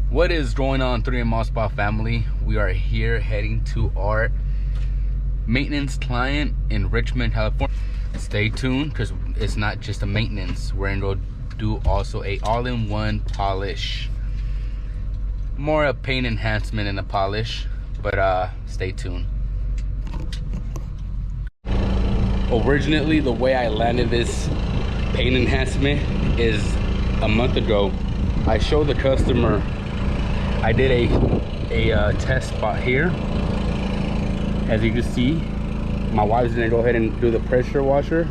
What is going on, 3 Mile Spa family? We are here heading to our maintenance client in Richmond, California. Stay tuned because it's not just a maintenance. We're gonna go do also a all-in-one polish. More a paint enhancement and a polish, but stay tuned. Originally, the way I landed this paint enhancement is a month ago. I showed the customer I did a test spot here. As you can see, my wife's gonna go ahead and do the pressure washer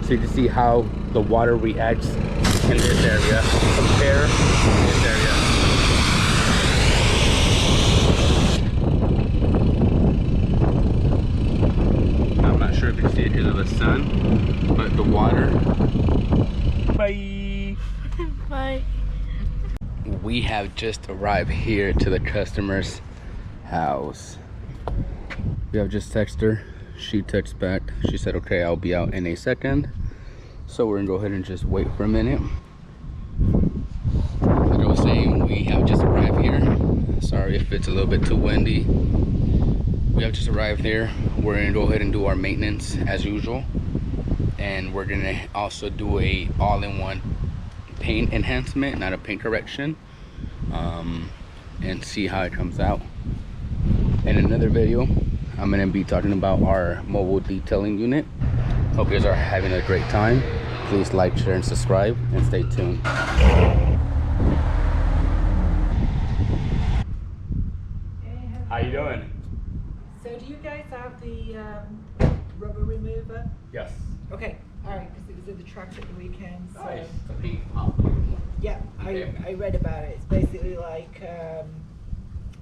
so you can see how the water reacts in this area compare to this area. I'm not sure if you can see it because of the sun, but the water. Bye. Bye. We have just arrived here to the customer's house. We have just texted her. She texted back. She said, okay, I'll be out in a second. So we're gonna go ahead and just wait for a minute. Like I was saying, we have just arrived here. Sorry if it's a little bit too windy. We have just arrived here. We're gonna go ahead and do our maintenance as usual. And we're gonna also do a all-in-one paint enhancement, not a paint correction, and see how it comes out. In another video, I'm gonna be talking about our mobile detailing unit. Hope you guys are having a great time. Please like, share, and subscribe, and stay tuned. How you doing? So do you guys have the rubber remover? Yes. Okay, all right, because it was in the truck at the weekend. So Nice. The paint pop. yeah, I read about it. It's basically like a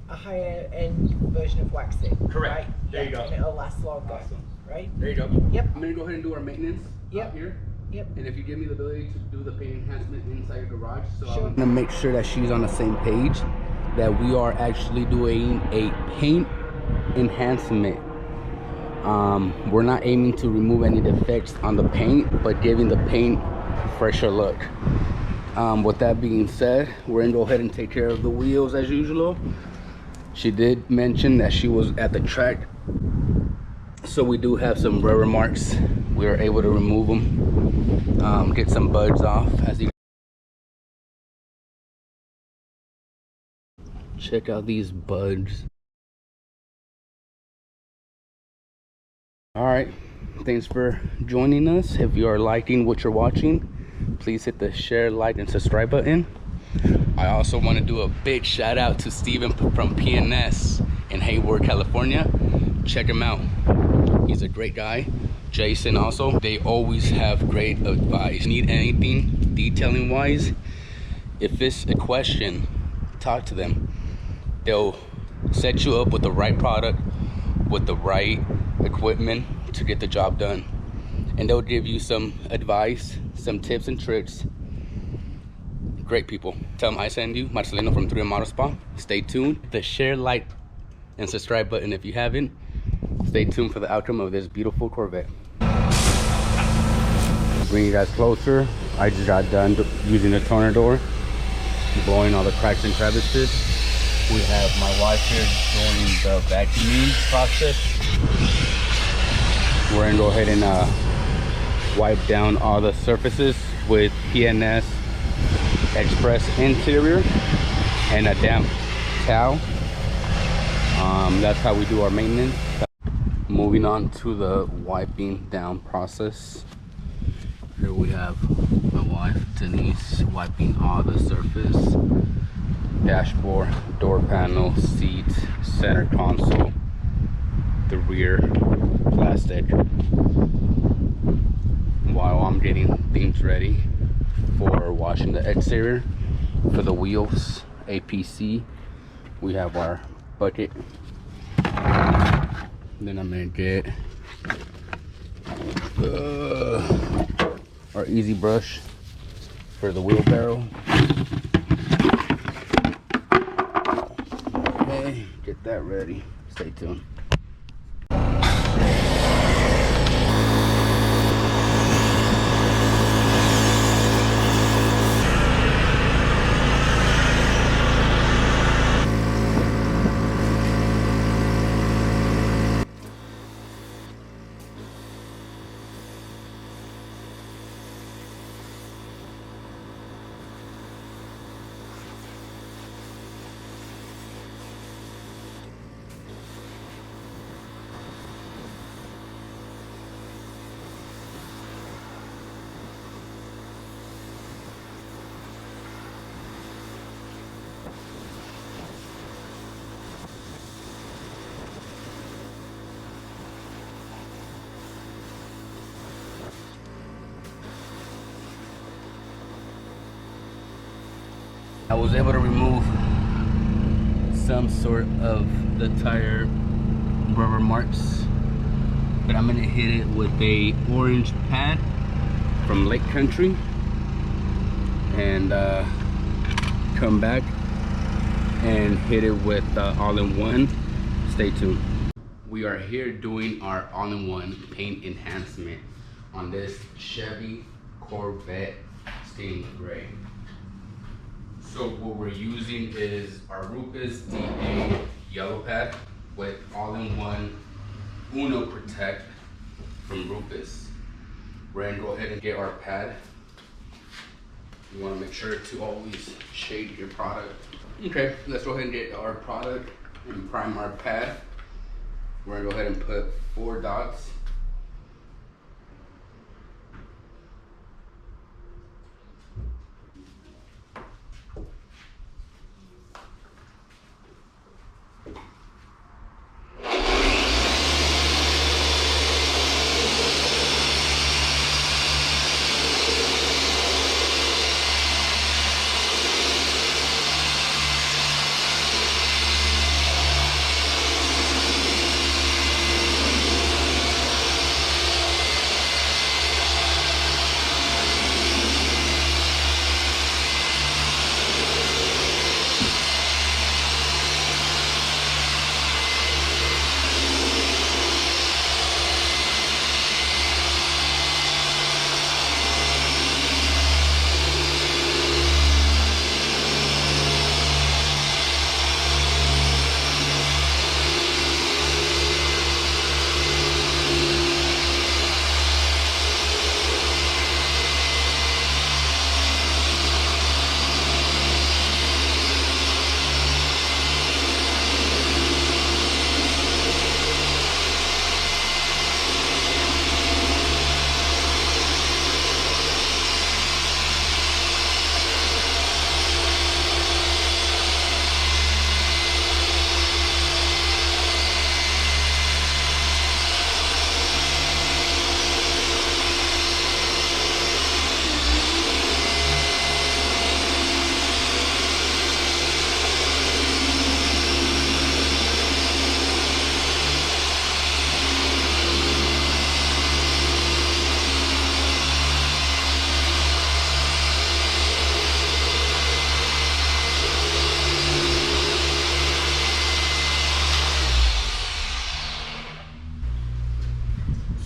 higher end version of waxing. Correct. Right? There you go. And it'll last longer. Awesome. Right? There you go. Yep. I'm gonna go ahead and do our maintenance out here. Yep. And if you give me the ability to do the paint enhancement inside your garage, so Sure. I'm gonna make sure that she's on the same page, that we are actually doing a paint enhancement. We're not aiming to remove any defects on the paint, but giving the paint a fresher look. With that being said, we're gonna go ahead and take care of the wheels as usual. She did mention that she was at the track, so we do have some rubber marks. We were able to remove them, get some buds off. As you check out these buds. All right, thanks for joining us. If you are liking what you're watching, please hit the share, like, and subscribe button. I also want to do a big shout out to Steven from PNS in Hayward, California. Check him out. He's a great guy. Jason also. They always have great advice. Need anything detailing wise? If it's a question, talk to them. They'll set you up with the right product, with the right equipment to get the job done. And they'll give you some advice, some tips and tricks. Great people. Tell them I send you, Marcelino from 3 Mile Spa. Stay tuned. The share, like, and subscribe button if you haven't. Stay tuned for the outcome of this beautiful Corvette. Bring you guys closer. I just got done using the toner door, blowing all the cracks and crevices. We have my wife here doing the vacuuming process. We're gonna go ahead and wipe down all the surfaces with PNS Express Interior and a damp towel. That's how we do our maintenance. Moving on to the wiping down process. Here we have my wife Denise wiping all the surface, dashboard, door panel, seat, center console, the rear plastic, while I'm getting things ready for washing the exterior. For the wheels, APC, we have our bucket. Then I'm gonna get our easy brush for the wheelbarrow. Okay, get that ready. Stay tuned. I was able to remove some sort of the tire rubber marks, but I'm gonna hit it with a orange pad from Lake Country and come back and hit it with all-in-one. Stay tuned. We are here doing our all-in-one paint enhancement on this Chevy Corvette stained gray. So what we're using is our Rufus DA yellow pad with all-in-one Uno Protect from Rufus. We're gonna go ahead and get our pad. You wanna make sure to always shade your product. Okay, let's go ahead and get our product and prime our pad. We're gonna go ahead and put 4 dots.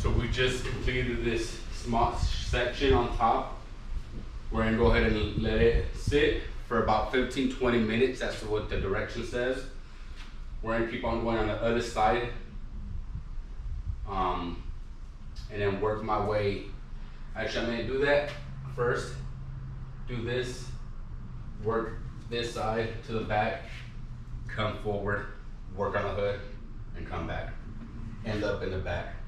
So we just completed this small section on top. We're gonna go ahead and let it sit for about 15-20 minutes. That's what the direction says. We're gonna keep on going on the other side. And then work my way. Actually, I'm gonna do that first. Do this, work this side to the back, come forward, work on the hood, and come back. End up in the back.